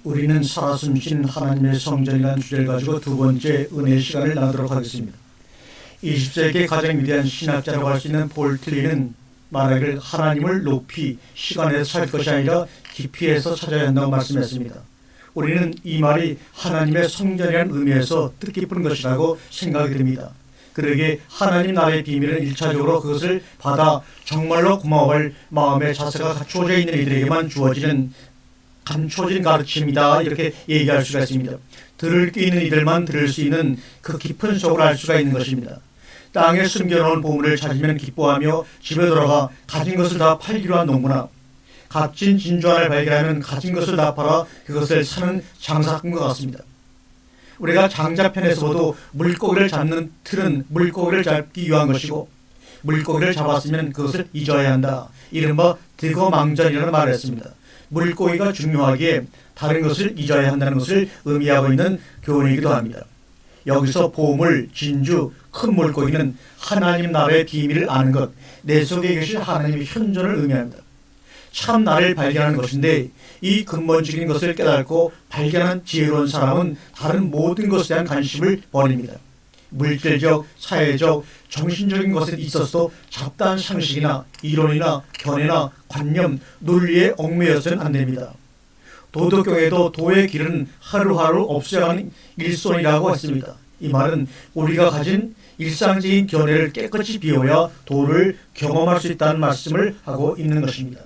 우리는 살아 숨신 하나님의 성전이라는 주제를 가지고 두 번째 은혜의 시간을 나누도록 하겠습니다. 20세기 가장 위대한 신학자라고 할 수 있는 폴 틸리는 말하기를 하나님을 높이 시간에서 찾을 것이 아니라 깊이에서 찾아야 한다고 말씀했습니다. 우리는 이 말이 하나님의 성전이라는 의미에서 뜻깊은 것이라고 생각이 듭니다. 그러기에 하나님 나라의 비밀은 1차적으로 그것을 받아 정말로 고마워할 마음의 자세가 갖추어져 있는 이들에게만 주어지는 감춰진 가르침이다, 이렇게 얘기할 수가 있습니다. 들을 게 있는 이들만 들을 수 있는 그 깊은 속을 알 수가 있는 것입니다. 땅에 숨겨놓은 보물을 찾으면 기뻐하며 집에 돌아가 가진 것을 다 팔기로 한 농부나 값진 진주 하나를 발견하면 가진 것을 다 팔아 그것을 사는 장사꾼과 같습니다. 우리가 장자편에서 보도 물고기를 잡는 틀은 물고기를 잡기 위한 것이고 물고기를 잡았으면 그것을 잊어야 한다, 이른바 득어망전이라는 말을 했습니다. 물고기가 중요하기에 다른 것을 잊어야 한다는 것을 의미하고 있는 교훈이기도 합니다. 여기서 보물, 진주, 큰 물고기는 하나님 나라의 비밀을 아는 것, 내 속에 계신 하나님의 현존을 의미합니다. 참 나를 발견하는 것인데 이 근본적인 것을 깨닫고 발견한 지혜로운 사람은 다른 모든 것에 대한 관심을 버립니다. 물질적, 사회적, 정신적인 것에 있어서도 잡다한 상식이나 이론이나 견해나 관념, 논리에 얽매여서는 안 됩니다. 도덕경에도 도의 길은 하루하루 없어가는 일손이라고 했습니다. 이 말은 우리가 가진 일상적인 견해를 깨끗이 비워야 도를 경험할 수 있다는 말씀을 하고 있는 것입니다.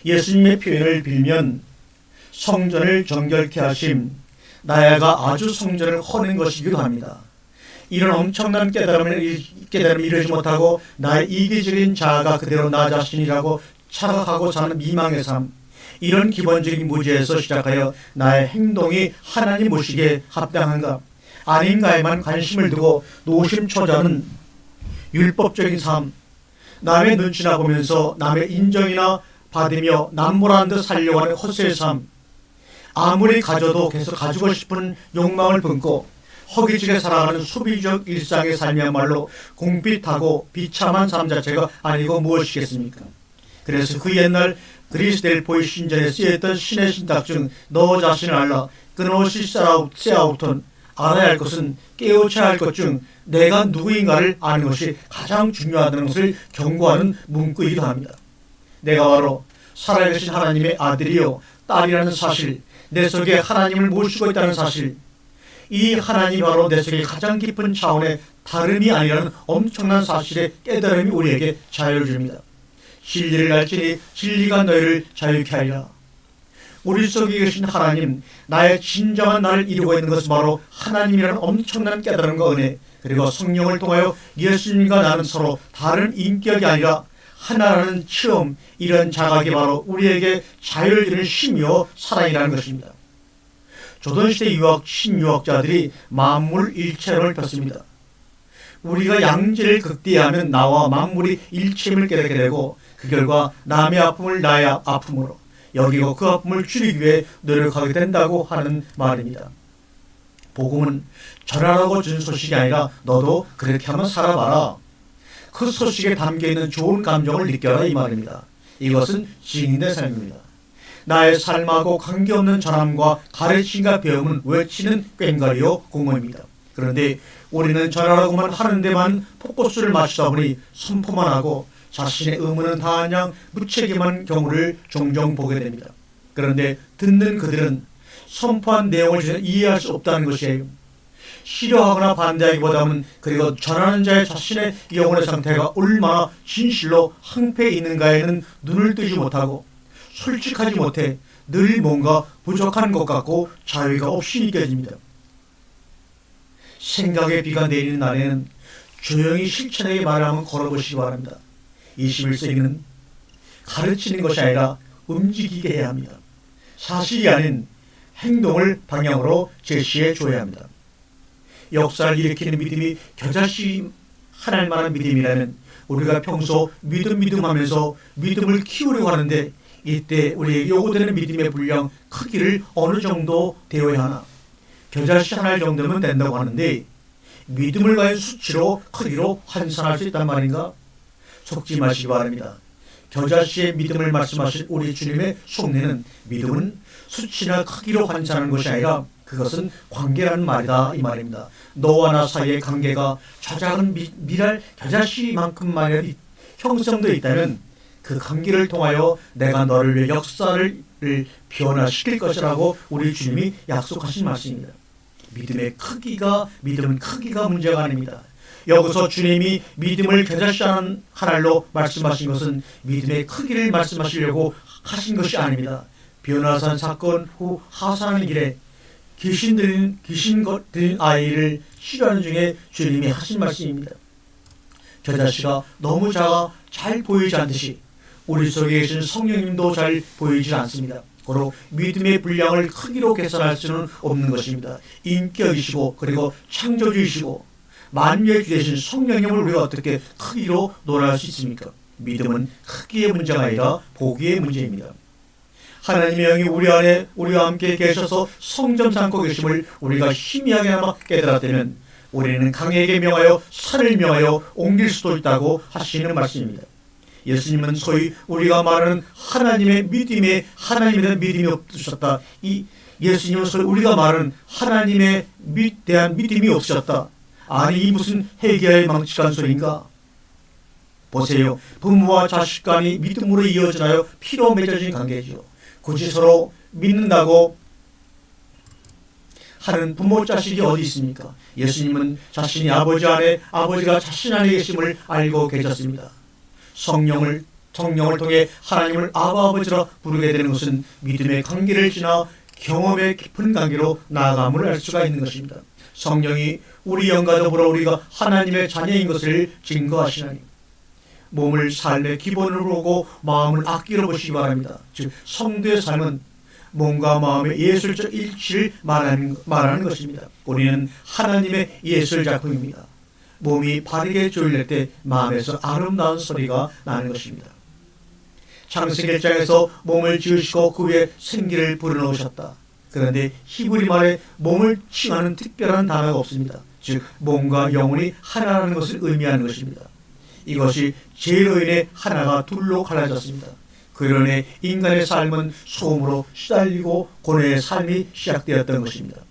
예수님의 표현을 빌면 성전을 정결케 하심, 나야가 아주 성전을 허는 것이기도 합니다. 이런 엄청난 깨달음을 이루지 못하고 나의 이기적인 자아가 그대로 나 자신이라고 착각하고 사는 미망의 삶, 이런 기본적인 무지에서 시작하여 나의 행동이 하나님 보시기에 합당한가 아닌가에만 관심을 두고 노심초사하는 율법적인 삶, 남의 눈치나 보면서 남의 인정이나 받으며 남모라는 듯 살려고 하는 헛소의 삶, 아무리 가져도 계속 가지고 싶은 욕망을 품고 허기지게 살아가는 수비적 일상의 삶이야말로 공핍하고 비참한 삶 자체가 아니고 무엇이겠습니까? 그래서 그 옛날 그리스 델포이 신전에 쓰여있던 신의 신탁 중 너 자신을 알라, 그노시 세아우톤, 알아야 할 것은 깨우쳐야 할 것 중 내가 누구인가를 아는 것이 가장 중요하다는 것을 경고하는 문구이기도 합니다. 내가 바로 살아계신 하나님의 아들이요 딸이라는 사실, 내 속에 하나님을 모시고 있다는 사실, 이 하나님이 바로 내 속에 가장 깊은 차원의 다름이 아니라는 엄청난 사실의 깨달음이 우리에게 자유를 줍니다. 진리를 알지니 진리가 너희를 자유케 하리라. 우리 속에 계신 하나님, 나의 진정한 나를 이루고 있는 것은 바로 하나님이라는 엄청난 깨달음과 은혜, 그리고 성령을 통하여 예수님과 나는 서로 다른 인격이 아니라 하나라는 체험, 이런 자각이 바로 우리에게 자유를 주는 힘이요 사랑이라는 것입니다. 조선시대 신유학자들이 만물 일체론을 폈습니다. 우리가 양질을 극대화하면 나와 만물이 일체임을 깨닫게 되고 그 결과 남의 아픔을 나의 아픔으로 여기고 그 아픔을 줄이기 위해 노력하게 된다고 하는 말입니다. 복음은 전하라고 준 소식이 아니라 너도 그렇게 한번 살아봐라, 그 소식에 담겨있는 좋은 감정을 느껴라, 이 말입니다. 이것은 증인의 삶입니다. 나의 삶하고 관계없는 전함과 가르침과 배움은 외치는 꽹과리요 공허입니다. 그런데 우리는 전하라고만 하는 데만 포커스를 맞추다 보니 선포만 하고 자신의 의무는 다하냐 무책임한 경우를 종종 보게 됩니다. 그런데 듣는 그들은 선포한 내용을 전혀 이해할 수 없다는 것이에요. 싫어하거나 반대하기보다는 그리고 전하는 자의 자신의 영혼의 상태가 얼마나 진실로 항폐해 있는가에는 눈을 뜨지 못하고 솔직하지 못해 늘 뭔가 부족한 것 같고 자유가 없이 느껴집니다. 생각의 비가 내리는 날에는 조용히 실천에게 말을 한번 걸어보시기 바랍니다. 21세기는 가르치는 것이 아니라 움직이게 해야 합니다. 사실이 아닌 행동을 방향으로 제시해 줘야 합니다. 역사를 일으키는 믿음이 겨자씨 하날 만한 믿음이라면 우리가 평소 믿음 하면서 믿음을 키우려고 하는데 이때 우리에게 요구되는 믿음의 분량, 크기를 어느 정도 되어야 하나? 겨자씨 하나 정도면 된다고 하는데 믿음을 가진 수치로 크기로 환산할 수 있단 말인가? 속지 마시기 바랍니다. 겨자씨의 믿음을 말씀하신 우리 주님의 속내는 믿음은 수치나 크기로 관찰하는 것이 아니라 그것은 관계라는 말이다 이 말입니다. 너와 나 사이의 관계가 작은 미랄 겨자씨만큼만이라도 형성되어 있다면 그 관계를 통하여 내가 너를 위해 역사를 변화시킬 것이라고 우리 주님이 약속하신 말씀입니다. 믿음은 크기가 문제가 아닙니다. 여기서 주님이 믿음을 겨자씨 한 알로 말씀하신 것은 믿음의 크기를 말씀하시려고 하신 것이 아닙니다. 변화산 사건 후 하산하는 길에 귀신 들린 아이를 치료하는 중에 주님이 하신 말씀입니다. 겨자씨가 너무 작아 잘 보이지 않듯이 우리 속에 계신 성령님도 잘 보이지 않습니다. 고로 믿음의 분량을 크기로 계산할 수는 없는 것입니다. 인격이시고 그리고 창조주이시고 만유의 주 되신 성령님을 우리가 어떻게 크기로 논할 수 있습니까? 믿음은 크기의 문제가 아니라 보기의 문제입니다. 하나님의 영이 우리와 함께 계셔서 성전 삼고 계심을 우리가 희미하게나마 깨달았다면 우리는 강에게 명하여 산을 명하여 옮길 수도 있다고 하시는 말씀입니다. 예수님은 소위 우리가 말하는 하나님의 믿음에 믿음이 없으셨다. 이 예수님은 소위 우리가 말하는 하나님에 대한 믿음이 없으셨다. 아니 이 무슨 해결의 망측한 소리인가? 보세요. 부모와 자식 간이 믿음으로 이어지나요? 피로 맺어진 관계죠. 굳이 서로 믿는다고 하는 부모 자식이 어디 있습니까? 예수님은 자신이 아버지 안에 아버지가 자신 안에 계심을 알고 계셨습니다. 성령을 통해 하나님을 아버지라 부르게 되는 것은 믿음의 관계를 지나 경험의 깊은 관계로 나아감을 알 수가 있는 것입니다. 성령이 우리 영과 더불어 우리가 하나님의 자녀인 것을 증거하시나니 몸을 삶의 기본으로 보고 마음을 아끼러 보시기 바랍니다. 즉 성도의 삶은 몸과 마음의 예술적 일치를 말하는 것입니다. 우리는 하나님의 예술 작품입니다. 몸이 바르게 조율될 때 마음에서 아름다운 소리가 나는 것입니다. 창세기 1장에서 몸을 지으시고 그 위에 생기를 불어넣으셨다. 그런데 히브리 말에 몸을 칭하는 특별한 단어가 없습니다. 즉 몸과 영혼이 하나라는 것을 의미하는 것입니다. 이것이 죄로 인해 하나가 둘로 갈라졌습니다. 그로 인해 인간의 삶은 소음으로 시달리고 고뇌의 삶이 시작되었던 것입니다.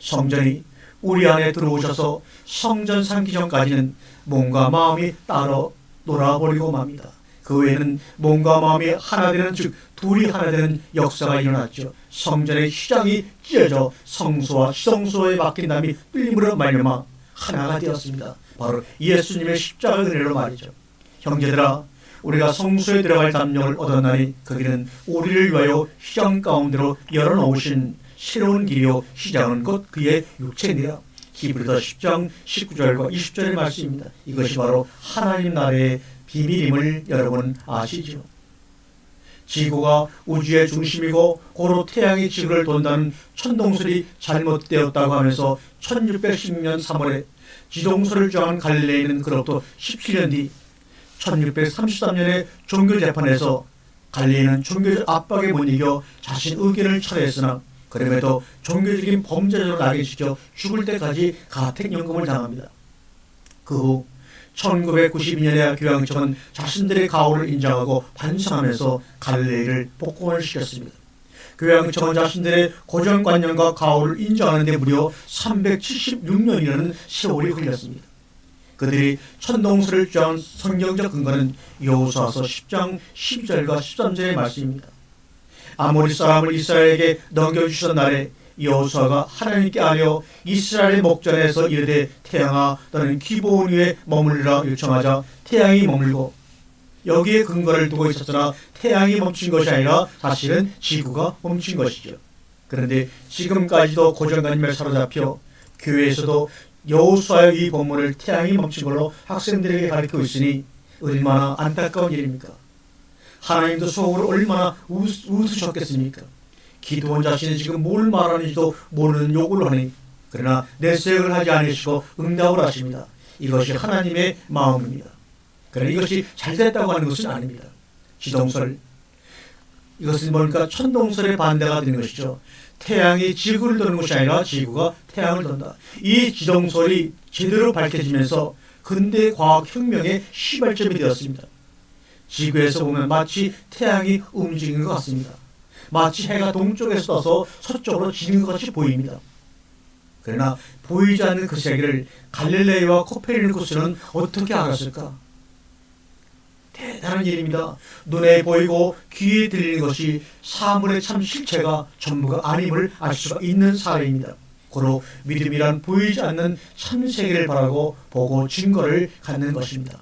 성전이 우리 안에 들어오셔서 성전 삼기 전까지는 몸과 마음이 따로 놀아버리고 맙니다. 그 외에는 몸과 마음이 하나 되는, 즉 둘이 하나 되는 역사가 일어났죠. 성전의 휘장이 찢어져 성소와 시성소에 막힌 담이 뚫림으로 말미암아 하나가 되었습니다. 바로 예수님의 십자가 은혜로 말이죠. 형제들아, 우리가 성소에 들어갈 담력을 얻었나니 그 길은 우리를 위하여 휘장 가운데로 열어놓으신 새로운 길이요 휘장은 곧 그의 육체니라. 히브리서 10장 19절과 20절의 말씀입니다. 이것이 바로 하나님 나라의 비밀임을 여러분 아시죠? 지구가 우주의 중심이고 고로 태양이 지구를 돈다는 천동설이 잘못되었다고 하면서 1610년 3월에 지동설을 정한 갈릴레이는 그로부터 17년 뒤 1633년에 종교재판에서 갈릴레이는 종교적 압박에 못 이겨 자신 의견을 철회했으나 그럼에도 종교적인 범죄자로 낙인시켜 죽을 때까지 가택연금을 당합니다. 그 후 1992년에 교황청은 자신들의 가오를 인정하고 반성하면서 갈릴레이를 복권을 시켰습니다. 교황청은 자신들의 고정관념과 가오를 인정하는 데 무려 376년이라는 세월이 흘렸습니다. 그들이 천동설을 주장한 성경적 근거는 여호수아서 10장 12절과 13절의 말씀입니다. 아모리 사람을 이스라엘에게 넘겨주시던 날에 여호수아가 하나님께 아뢰어 이스라엘의 목전에서 이르되 태양아 너는 기브온 위에 머물리라 요청하자 태양이 머물고, 여기에 근거를 두고 있었으나 태양이 멈춘 것이 아니라 사실은 지구가 멈춘 것이죠. 그런데 지금까지도 고정관념에 사로잡혀 교회에서도 여호수아의 이 본문을 태양이 멈춘 걸로 학생들에게 가르치고 있으니 얼마나 안타까운 일입니까? 하나님도 속으로 얼마나 웃으셨겠습니까? 기도원 자신이 지금 뭘 말하는지도 모르는 요구를 하니 그러나 내색을 하지 않으시고 응답을 하십니다. 이것이 하나님의 마음입니다. 그러나 이것이 잘됐다고 하는 것은 아닙니다. 지동설, 이것은 뭔가 천동설의 반대가 되는 것이죠. 태양이 지구를 도는 것이 아니라 지구가 태양을 돈다. 이 지동설이 제대로 밝혀지면서 근대 과학혁명의 시발점이 되었습니다. 지구에서 보면 마치 태양이 움직이는 것 같습니다. 마치 해가 동쪽에서 떠서 서쪽으로 지는 것 같이 보입니다. 그러나 보이지 않는 그 세계를 갈릴레이와 코페르니쿠스는 어떻게 알았을까? 대단한 일입니다. 눈에 보이고 귀에 들리는 것이 사물의 참 실체가 전부가 아님을 알 수가 있는 사례입니다. 고로 믿음이란 보이지 않는 참 세계를 바라고 보고 증거를 갖는 것입니다.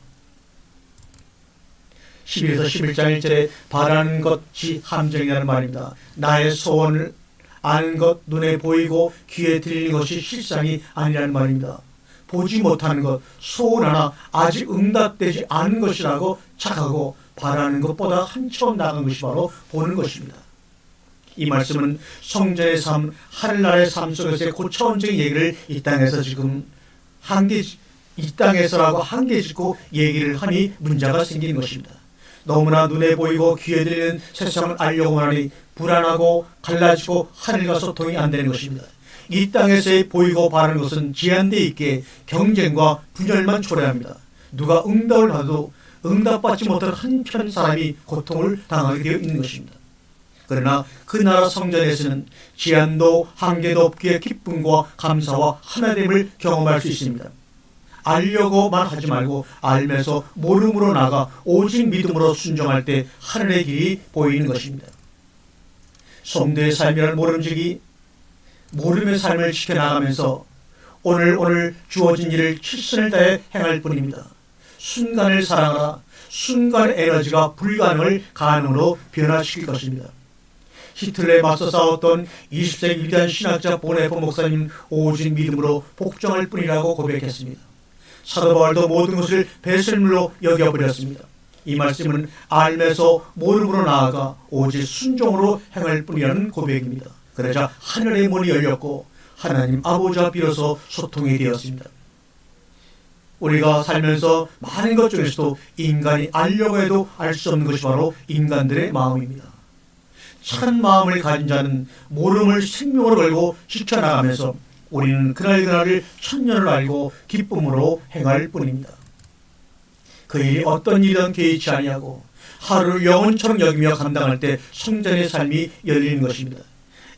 12에서 11장 1절에 바라는 것이 함정이라는 말입니다. 나의 소원을 아는 것, 눈에 보이고 귀에 들리는 것이 실상이 아니라는 말입니다. 보지 못하는 것, 소원 하나 아직 응답되지 않은 것이라고 착하고 바라는 것보다 한참 나간 것이 바로 보는 것입니다. 이 말씀은 성전의 삶, 하늘나라의 삶 속에서의 고차원적인 얘기를 이 땅에서 지금 이 땅에서라고 한계 짓고 얘기를 하니 문제가 생기는 것입니다. 너무나 눈에 보이고 귀에 들리는 세상을 알려고만 하니 불안하고 갈라지고 하늘과 소통이 안 되는 것입니다. 이 땅에서의 보이고 바라는 것은 제한되어 있기에 경쟁과 분열만 초래합니다. 누가 응답을 받아도 응답받지 못한 한편 사람이 고통을 당하게 되어 있는 것입니다. 그러나 그 나라 성전에서는 제한도 한계도 없기에 기쁨과 감사와 하나됨을 경험할 수 있습니다. 알려고만 하지 말고 알면서 모름으로 나가 오직 믿음으로 순종할 때 하늘의 길이 보이는 것입니다. 성도의 삶이란 모름의 삶을 지켜나가면서 오늘 주어진 일을 최선을 다해 행할 뿐입니다. 순간을 사랑하라. 순간의 에너지가 불가능을 가능으로 변화시킬 것입니다. 히틀러에 맞서 싸웠던 20세기 위대한 신학자 보네포 목사님 오직 믿음으로 복종할 뿐이라고 고백했습니다. 사도 바울도 모든 것을 배설물로 여겨버렸습니다. 이 말씀은 알면서 모름으로 나아가 오직 순종으로 행할 뿐이라는 고백입니다. 그러자 하늘의 문이 열렸고 하나님 아버지와 비로소 소통이 되었습니다. 우리가 살면서 많은 것 중에서도 인간이 알려고 해도 알 수 없는 것이 바로 인간들의 마음입니다. 착한 마음을 가진 자는 모름을 생명으로 걸고 지켜나가면서 우리는 그날그날을 천년을 알고 기쁨으로 행할 뿐입니다. 그 일이 어떤 일이든 개의치 아니하고 하루를 영혼처럼 여기며 감당할 때 성전의 삶이 열리는 것입니다.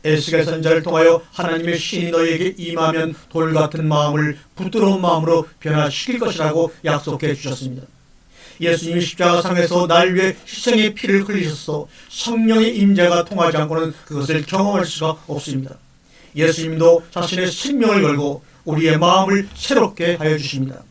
에스겔 선지자를 통하여 하나님의 신이 너희에게 임하면 돌 같은 마음을 부드러운 마음으로 변화시킬 것이라고 약속해 주셨습니다. 예수님이 십자가상에서 날 위해 희생의 피를 흘리셔서 성령의 임재가 통하지 않고는 그것을 경험할 수가 없습니다. 예수님도 자신의 생명을 걸고 우리의 마음을 새롭게 하여 주십니다.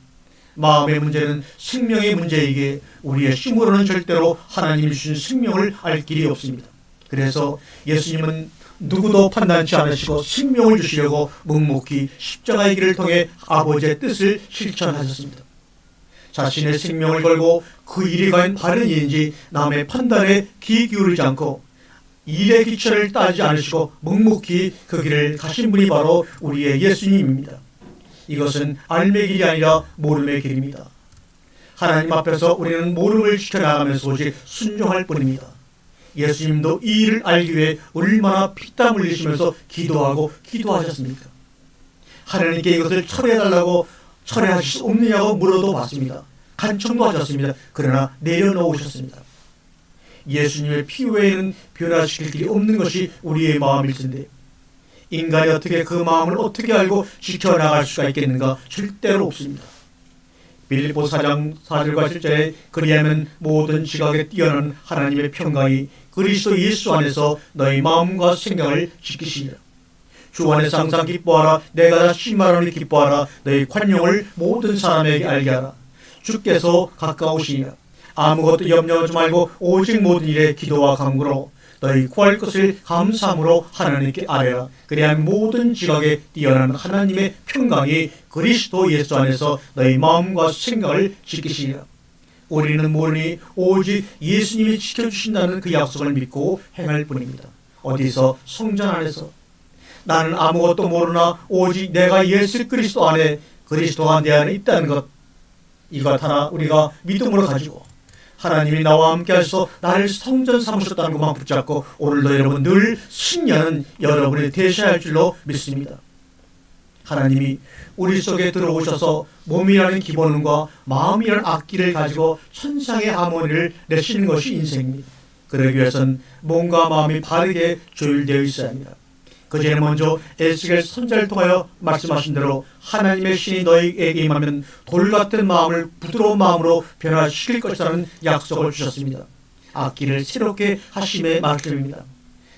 마음의 문제는 생명의 문제이기에 우리의 힘으로는 절대로 하나님이 주신 생명을 알 길이 없습니다. 그래서 예수님은 누구도 판단치 않으시고 생명을 주시려고 묵묵히 십자가의 길을 통해 아버지의 뜻을 실천하셨습니다. 자신의 생명을 걸고 그 일이 과연 바른 일인지 남의 판단에 귀 기울이지 않고 일의 기철을 따지지 않으시고 묵묵히 그 길을 가신 분이 바로 우리의 예수님입니다. 이것은 알의 길이 아니라 모름의 길입니다. 하나님 앞에서 우리는 모름을 지켜나가면서 오직 순종할 뿐입니다. 예수님도 이 일을 알기 위해 얼마나 피땀 흘리시면서 기도하셨습니까? 하나님께 이것을 철회하실 수 없느냐고 물어도 봤습니다. 간청도 하셨습니다. 그러나 내려놓으셨습니다. 예수님의 피 외에는 변화시킬 길이 없는 것이 우리의 마음일 텐데 인간이 어떻게 그 마음을 어떻게 알고 지켜나갈 수가 있겠는가? 절대로 없습니다. 빌립보 4장 4절과 7절에 그리하면 모든 지각에 뛰어난 하나님의 평강이 그리스도 예수 안에서 너희 마음과 생각을 지키시리라. 주 안에서 항상 기뻐하라. 내가 다시 말하노니 기뻐하라. 너희 관용을 모든 사람에게 알게 하라. 주께서 가까우시니라. 아무것도 염려하지 말고 오직 모든 일에 기도와 간구로 너희 구할 것을 감사함으로 하나님께 아뢰라. 그리하면 모든 지각에 뛰어난 하나님의 평강이 그리스도 예수 안에서 너희 마음과 생각을 지키시리라. 우리는 모르니 오직 예수님이 지켜주신다는 그 약속을 믿고 행할 뿐입니다. 어디서? 성전 안에서. 나는 아무것도 모르나 오직 내가 예수 그리스도 안에 그리스도가 내 안에 있다는 것, 이것 하나 우리가 믿음으로 가지고 하나님이 나와 함께 하셔서 나를 성전 삼으셨다는 것만 붙잡고 오늘도 여러분 늘 승리하는 여러분이 되셔야 할 줄로 믿습니다. 하나님이 우리 속에 들어오셔서 몸이라는 기본과 마음이라는 악기를 가지고 천상의 하모니를 내시는 것이 인생입니다. 그러기 위해서는 몸과 마음이 바르게 조율되어 있어야 합니다. 그 전에 먼저 에스겔 선지자를 통하여 말씀하신 대로 하나님의 신이 너희에게 임하면 돌 같은 마음을 부드러운 마음으로 변화시킬 것이라는 약속을 주셨습니다. 악기를 새롭게 하심의 말씀입니다.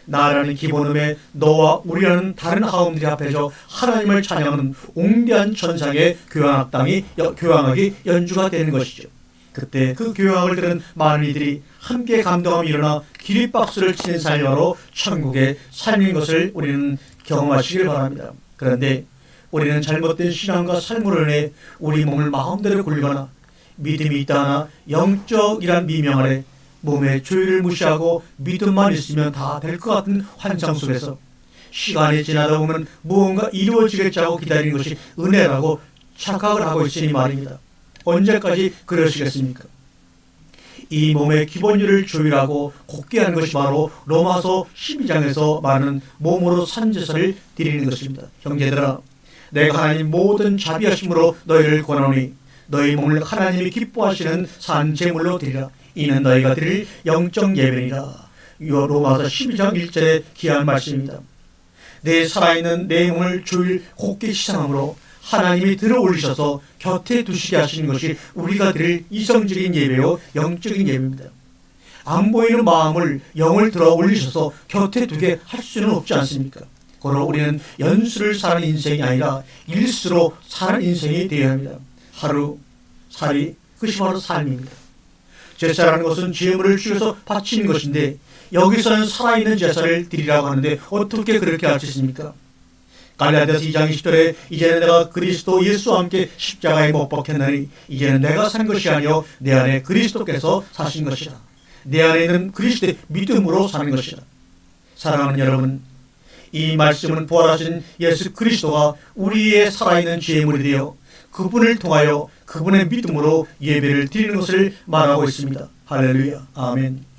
나라는 기본음에 너와 우리라는 다른 하음들이 합해져 하나님을 찬양하는 웅대한 천상의 교향악이 연주가 되는 것이죠. 그때 그 교향을 들은 많은 이들이 함께 감동하며 일어나 기립박수를 치는 삶으로 천국의 삶인 것을 우리는 경험하시길 바랍니다. 그런데 우리는 잘못된 신앙과 삶으로 인해 우리 몸을 마음대로 굴리거나 믿음이 있다 하나 영적이란 미명 아래 몸의 조율을 무시하고 믿음만 있으면 다 될 것 같은 환상 속에서 시간이 지나다 보면 무언가 이루어지겠지 하고 기다리는 것이 은혜라고 착각을 하고 있으니 말입니다. 언제까지 그러시겠습니까? 이 몸의 기본율을 조율하고 곧게 하는 것이 바로 로마서 12장에서 말하는 몸으로 산제사를 드리는 것입니다. 형제들아, 내가 하나님 모든 자비하심으로 너희를 권하노니 너희 몸을 하나님이 기뻐하시는 산제물로 드리라. 이는 너희가 드릴 영적 예배니라. 로마서 12장 1절에 기한 말씀입니다. 내 살아있는 내 몸을 조율 곧게 시상함으로 하나님이 들어올리셔서 곁에 두시게 하시는 것이 우리가 드릴 이성적인 예배요 영적인 예배입니다. 안 보이는 마음을 영을 들어 올리셔서 곁에 두게 할 수는 없지 않습니까? 그러나 우리는 연수를 사는 인생이 아니라 일수로 사는 인생이 되어야 합니다. 하루살이 그것이 바로 삶입니다. 제사라는 것은 제물을 주셔서 바치는 것인데 여기서는 살아있는 제사를 드리라고 하는데 어떻게 그렇게 할 수 있습니까? 갈라디아서 2장 20절에 이제는 내가 그리스도 예수와 함께 십자가에 못 박혔나니 이제는 내가 산 것이 아니요 내 안에 그리스도께서 사신 것이라. 내 안에 있는 그리스도의 믿음으로 사는 것이라. 사랑하는 여러분, 이 말씀은 부활하신 예수 그리스도가 우리의 살아있는 제물이 되어 그분을 통하여 그분의 믿음으로 예배를 드리는 것을 말하고 있습니다. 할렐루야. 아멘.